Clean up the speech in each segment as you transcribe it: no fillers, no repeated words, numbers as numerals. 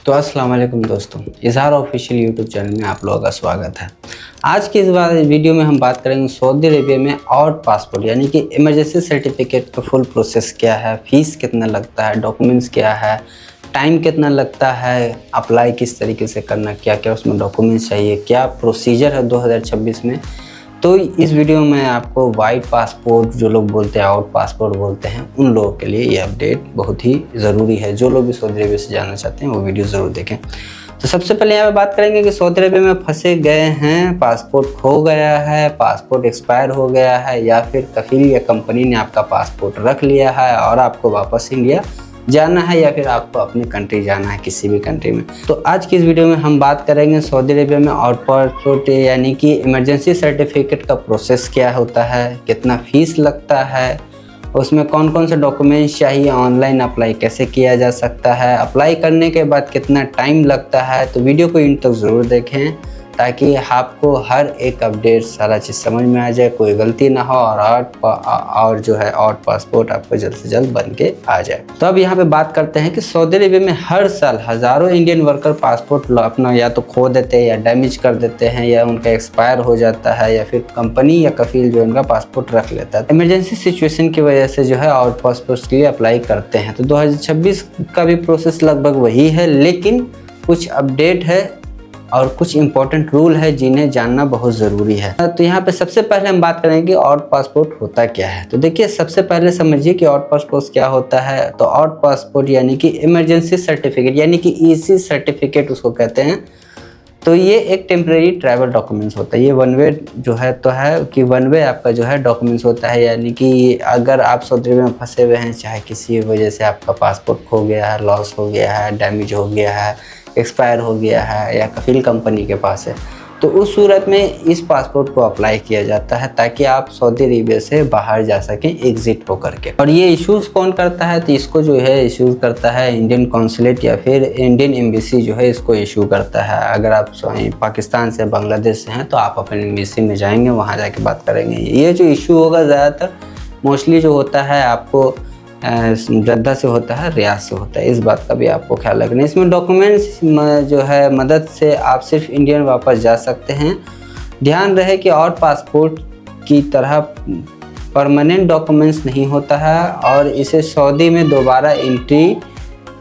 तो अस्सलाम वालेकुम दोस्तों, इज़हार ऑफिशियल यूट्यूब चैनल में आप लोगों का स्वागत है। आज की इस वीडियो में हम बात करेंगे सऊदी अरेबिया में आउट पासपोर्ट यानी कि इमरजेंसी सर्टिफिकेट का फुल प्रोसेस क्या है, फ़ीस कितना लगता है, डॉक्यूमेंट्स क्या है, टाइम कितना लगता है, अप्लाई किस तरीके से करना, क्या क्या उसमें डॉक्यूमेंट्स चाहिए, क्या प्रोसीजर है 2026 में। तो इस वीडियो में आपको वाइट पासपोर्ट जो लोग बोलते हैं, आउट पासपोर्ट बोलते हैं, उन लोगों के लिए ये अपडेट बहुत ही ज़रूरी है। जो लोग भी सऊदी अरेबिया से जाना चाहते हैं वो वीडियो ज़रूर देखें। तो सबसे पहले यहाँ पे बात करेंगे कि सऊदी अरेबिया में फंसे गए हैं, पासपोर्ट खो गया है, पासपोर्ट एक्सपायर हो गया है, या फिर कफील या कंपनी ने आपका पासपोर्ट रख लिया है और आपको वापस इंडिया जाना है, या फिर आपको अपनी कंट्री जाना है किसी भी कंट्री में। तो आज की इस वीडियो में हम बात करेंगे सऊदी अरेबिया में आउट पासपोर्ट यानी कि इमरजेंसी सर्टिफिकेट का प्रोसेस क्या होता है, कितना फ़ीस लगता है, उसमें कौन कौन से डॉक्यूमेंट्स चाहिए, ऑनलाइन अप्लाई कैसे किया जा सकता है, अप्लाई करने के बाद कितना टाइम लगता है। तो वीडियो को इन तक ज़रूर देखें ताकि आपको हर एक अपडेट सारा चीज़ समझ में आ जाए, कोई गलती ना हो और जो है आउट पासपोर्ट आपको जल्द से जल्द बन के आ जाए। तो अब यहाँ पे बात करते हैं कि सऊदी अरेबिया में हर साल हज़ारों इंडियन वर्कर पासपोर्ट अपना या तो खो देते हैं या डैमेज कर देते हैं, या उनका एक्सपायर हो जाता है, या फिर कंपनी या कफील जो उनका पासपोर्ट रख लेता है। इमरजेंसी सिचुएशन की वजह से जो है आउट पासपोर्ट के लिए अप्लाई करते हैं। तो 2026 का भी प्रोसेस लगभग वही है, लेकिन कुछ अपडेट है और कुछ इंपॉर्टेंट रूल है जिन्हें जानना बहुत ज़रूरी है। तो यहाँ पे सबसे पहले हम बात करेंगे कि आउट पासपोर्ट होता क्या है। तो देखिए, सबसे पहले समझिए कि आउट पासपोर्ट क्या होता है। तो आउट पासपोर्ट यानी कि इमरजेंसी सर्टिफिकेट यानी कि ईसी सर्टिफिकेट उसको कहते हैं। तो ये एक टेम्परेरी ट्रैवल डॉक्यूमेंट्स होता है। ये वन वे जो है तो है कि वन वे आपका जो है डॉक्यूमेंट्स होता है, यानी कि अगर आप सऊदी अरेबिया में फंसे हुए हैं, चाहे किसी वजह से आपका पासपोर्ट खो गया है, लॉस हो गया है, डैमेज हो गया है, एक्सपायर हो गया है, या कफील कंपनी के पास है, तो उस सूरत में इस पासपोर्ट को अप्लाई किया जाता है ताकि आप सऊदी अरेबिया से बाहर जा सकें एग्जिट होकर के। और ये इश्यूज़ कौन करता है? तो इसको जो है इश्यूज़ करता है इंडियन कॉन्सुलेट या फिर इंडियन एम्बेसी जो है इसको इशू करता है। अगर आप पाकिस्तान से, बांग्लादेश से हैं तो आप अपने एम्बेसी में जाएंगे, वहाँ जाके बात करेंगे। ये जो इशू होगा ज़्यादातर मोस्टली जो होता है आपको जद्दा से होता है, रियाद से होता है। इस बात का भी आपको ख्याल रखना है। इसमें डॉक्यूमेंट्स जो है मदद से आप सिर्फ इंडियन वापस जा सकते हैं। ध्यान रहे कि और पासपोर्ट की तरह परमानेंट डॉक्यूमेंट्स नहीं होता है और इसे सऊदी में दोबारा एंट्री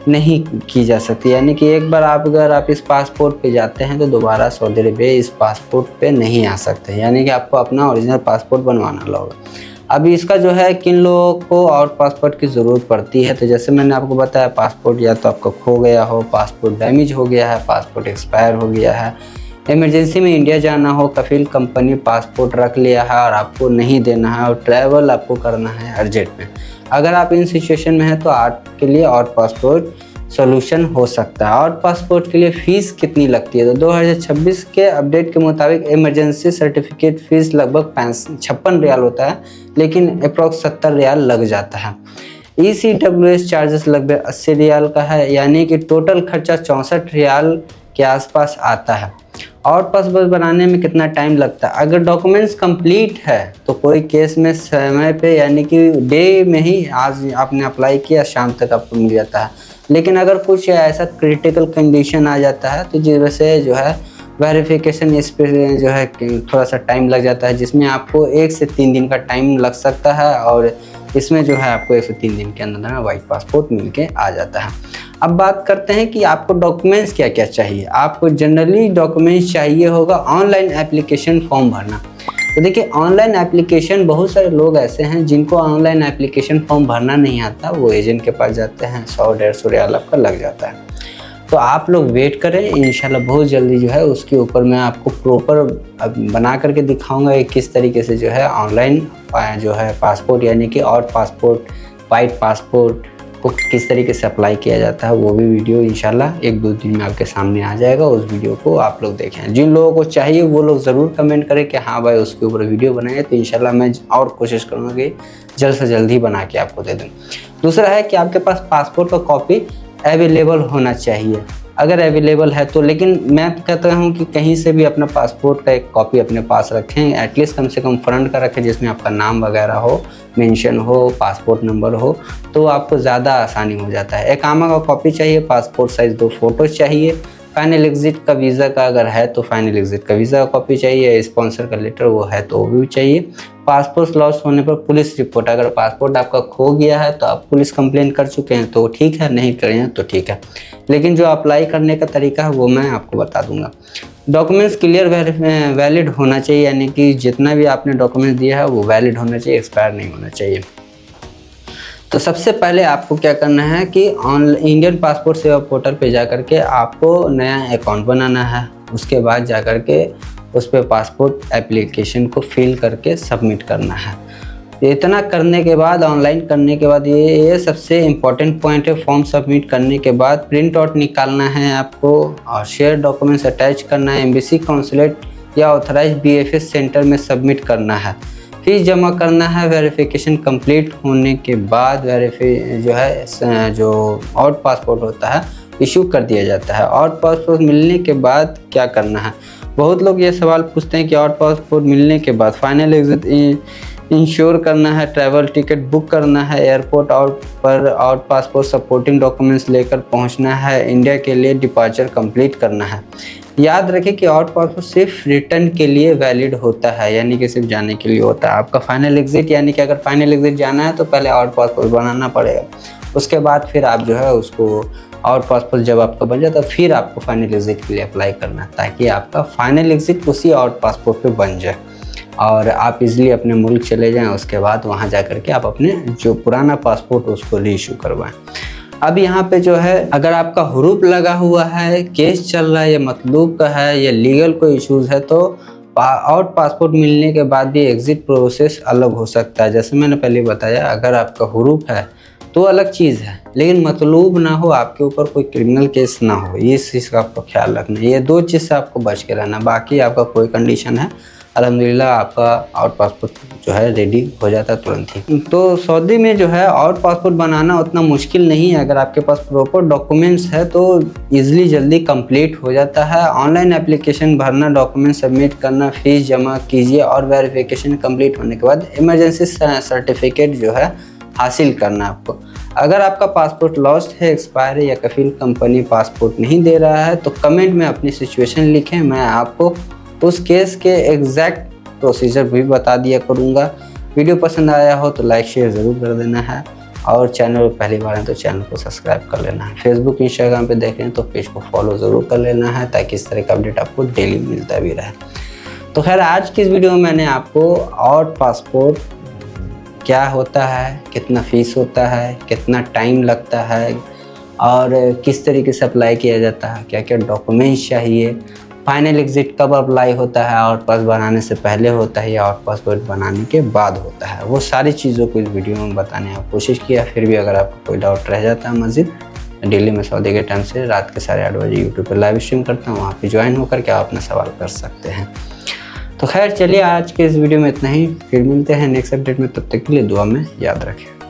नहीं की जा सकती। यानी कि एक बार अगर आप इस पासपोर्ट पे जाते हैं तो दोबारा सऊदी अरेबिया इस पासपोर्ट पे नहीं आ सकते। यानी कि आपको अपना ओरिजिनल पासपोर्ट बनवाना होगा। अभी इसका जो है किन लोगों को आउट पासपोर्ट की ज़रूरत पड़ती है, तो जैसे मैंने आपको बताया, पासपोर्ट या तो आपका खो गया हो, पासपोर्ट डैमेज हो गया है, पासपोर्ट एक्सपायर हो गया है, इमरजेंसी में इंडिया जाना हो, कफील कंपनी पासपोर्ट रख लिया है और आपको नहीं देना है, और ट्रैवल आपको करना है अर्जेंट में। अगर आप इन सिचुएशन में हैं तो आपके लिए आउट पासपोर्ट सोल्यूशन हो सकता है। आउट पासपोर्ट के लिए फ़ीस कितनी लगती है? तो 2026 के अपडेट के मुताबिक इमरजेंसी सर्टिफिकेट फ़ीस लगभग 56 रियाल होता है, लेकिन अप्रॉक्स 70 रियाल लग जाता है। ECWS चार्जेस लगभग 80 रियाल का है, यानी कि टोटल खर्चा 64 रियाल के आसपास आता है। आउट पासपोर्ट बनाने में कितना टाइम लगता है? अगर डॉक्यूमेंट्स कंप्लीट है तो कोई केस में समय पे यानी कि डे में ही, आज आपने अप्लाई किया शाम तक आपको मिल जाता है। लेकिन अगर कुछ ऐसा क्रिटिकल कंडीशन आ जाता है तो जिस वजह से जो है वेरिफिकेशन इस पे जो है थोड़ा सा टाइम लग जाता है, जिसमें आपको 1 से 3 दिन का टाइम लग सकता है, और इसमें जो है आपको 1 से 3 दिन के अंदर वाइट पासपोर्ट मिल के आ जाता है। अब बात करते हैं कि आपको डॉक्यूमेंट्स क्या क्या चाहिए। आपको जनरली डॉक्यूमेंट्स चाहिए होगा ऑनलाइन एप्लीकेशन फॉर्म भरना। तो देखिए, ऑनलाइन एप्लीकेशन, बहुत सारे लोग ऐसे हैं जिनको ऑनलाइन एप्लीकेशन फॉर्म भरना नहीं आता, वो एजेंट के पास जाते हैं, 100-150 रियाल आपका लग जाता है। तो आप लोग वेट करें, इंशाल्लाह बहुत जल्दी जो है उसके ऊपर मैं आपको प्रॉपर बना करके दिखाऊंगा कि किस तरीके से जो है ऑनलाइन जो है पासपोर्ट यानी कि आउट पासपोर्ट, वाइट पासपोर्ट को किस तरीके से अप्लाई किया जाता है। वो भी वीडियो इंशाल्लाह 1-2 दिन में आपके सामने आ जाएगा। उस वीडियो को आप लोग देखें। जिन लोगों को चाहिए वो लोग ज़रूर कमेंट करें कि हाँ भाई उसके ऊपर वीडियो बनाए, तो इंशाल्लाह मैं और कोशिश करूँगा कि जल्द से जल्द ही बना के आपको दे दूँ। दूसरा है कि आपके पास पासपोर्ट का कॉपी अवेलेबल होना चाहिए। अगर अवेलेबल है तो, लेकिन मैं कहता हूँ कि कहीं से भी अपना पासपोर्ट का एक कॉपी अपने पास रखें, एटलीस्ट कम से कम फ्रंट का रखें जिसमें आपका नाम वगैरह हो, मेंशन हो, पासपोर्ट नंबर हो, तो आपको ज़्यादा आसानी हो जाता है। इकामा का कॉपी चाहिए, पासपोर्ट साइज़ 2 फ़ोटो चाहिए, फाइनल एग्ज़िट का वीज़ा का अगर है तो फाइनल एग्ज़िट का वीज़ा का कॉपी चाहिए, स्पॉन्सर का लेटर वो है तो वो भी चाहिए। पासपोर्ट लॉस्ट होने पर पुलिस रिपोर्ट, अगर पासपोर्ट आपका खो गया है तो आप पुलिस कंप्लेंट कर चुके हैं तो ठीक है, नहीं करे हैं तो ठीक है। लेकिन जो अप्लाई करने का तरीका है वो मैं आपको बता दूंगा। डॉक्यूमेंट्स क्लियर वैलिड होना चाहिए, यानी कि जितना भी आपने डॉक्यूमेंट्स दिया है वो वैलिड होना चाहिए, एक्सपायर नहीं होना चाहिए। तो सबसे पहले आपको क्या करना है कि इंडियन पासपोर्ट सेवा पोर्टल पे जा कर के आपको नया अकाउंट बनाना है। उसके बाद जा कर के उस पर पासपोर्ट एप्लीकेशन को फिल करके सबमिट करना है। इतना करने के बाद, ऑनलाइन करने के बाद, ये सबसे इम्पॉर्टेंट पॉइंट है। फॉर्म सबमिट करने के बाद प्रिंट आउट निकालना है आपको और शेयर डॉक्यूमेंट्स अटैच करना है। एम्बेसी, कॉन्सुलेट या ऑथराइज BFS सेंटर में सबमिट करना है। फीस जमा करना है। वेरिफिकेशन कंप्लीट होने के बाद जो आउट पासपोर्ट होता है इशू कर दिया जाता है। आउट पासपोर्ट मिलने के बाद क्या करना है? बहुत लोग ये सवाल पूछते हैं कि आउट पासपोर्ट मिलने के बाद फाइनल एग्जिट इंश्योर करना है, ट्रैवल टिकट बुक करना है, airport out passport supporting documents लेकर पहुंचना है, इंडिया के लिए डिपार्चर कंप्लीट करना है। याद रखें कि आउट पासपोर्ट सिर्फ रिटर्न के लिए वैलिड होता है, यानी कि सिर्फ जाने के लिए होता है। आपका फाइनल एग्जिट, यानी कि अगर फाइनल एग्जिट जाना है तो पहले आउट पासपोर्ट बनाना पड़ेगा। उसके बाद फिर आप जो है उसको आउट पासपोर्ट जब आपका बन जाता है फिर आपको फाइनल एग्जिट के लिए अप्लाई करना है, ताकि आपका फाइनल एग्जिट उसी आउट पासपोर्ट पे बन जाए और आप इजीली अपने मुल्क चले जाएं। उसके बाद वहाँ जा कर के आप अपने जो पुराना पासपोर्ट उसको रीइशू करवाएं। अब यहाँ पे जो है, अगर आपका हुरूफ लगा हुआ है, केस चल रहा है, या मतलूब का है, या लीगल कोई इश्यूज़ है, तो आउट पासपोर्ट मिलने के बाद भी एग्ज़िट प्रोसेस अलग हो सकता है। जैसे मैंने पहले बताया, अगर आपका हुरूफ है तो अलग चीज़ है, लेकिन मतलूब ना हो, आपके ऊपर कोई क्रिमिनल केस ना हो, इस चीज़ का आपको ख्याल रखना है। ये 2 चीज़ से आपको बच के रहना। बाकी आपका कोई कंडीशन है, अल्हम्दुलिल्लाह आपका आउट पासपोर्ट जो है रेडी हो जाता है तुरंत ही। तो सऊदी में जो है आउट पासपोर्ट बनाना उतना मुश्किल नहीं है। अगर आपके पास प्रॉपर डॉक्यूमेंट्स है तो ईज़िली जल्दी कंप्लीट हो जाता है। ऑनलाइन एप्लीकेशन भरना, डॉक्यूमेंट सबमिट करना, फीस जमा कीजिए और वेरिफिकेशन कंप्लीट होने के बाद इमरजेंसी सर्टिफिकेट जो है हासिल करना आपको। अगर आपका पासपोर्ट लॉस्ट है, एक्सपायर है, या कफील कंपनी पासपोर्ट नहीं दे रहा है तो कमेंट में अपनी सिचुएशन लिखें, मैं आपको उस केस के एग्जैक्ट प्रोसीजर भी बता दिया करूँगा। वीडियो पसंद आया हो तो लाइक शेयर ज़रूर कर देना है और चैनल पर पहली बार है तो चैनल को सब्सक्राइब कर लेना है। फेसबुक, इंस्टाग्राम पे देख रहे हैं तो पेज को फॉलो ज़रूर कर लेना है, ताकि इस तरह का अपडेट आपको डेली मिलता भी रहे। तो खैर, आज की इस वीडियो में मैंने आपको आउट पासपोर्ट क्या होता है, कितना फ़ीस होता है, कितना टाइम लगता है और किस तरीके से अप्लाई किया जाता है, क्या क्या डॉक्यूमेंट्स चाहिए, फाइनल एग्जिट कब अप्लाई होता है, आउट पास बनाने से पहले होता है या आउट पासपोर्ट बनाने के बाद होता है, वो सारी चीज़ों को इस वीडियो में बताने की कोशिश किया। फिर भी अगर आपको कोई डाउट रह जाता है मज़ीद, डेली में सऊदी के टाइम से रात के 8:30 बजे यूट्यूब पर लाइव स्ट्रीम करता हूँ, वहाँ पर ज्वाइन होकर के आप अपना सवाल कर सकते हैं। तो खैर चलिए, आज के इस वीडियो में इतना ही। फिर मिलते हैं नेक्स्ट अपडेट में, तब तक के लिए दुआ में याद रखें।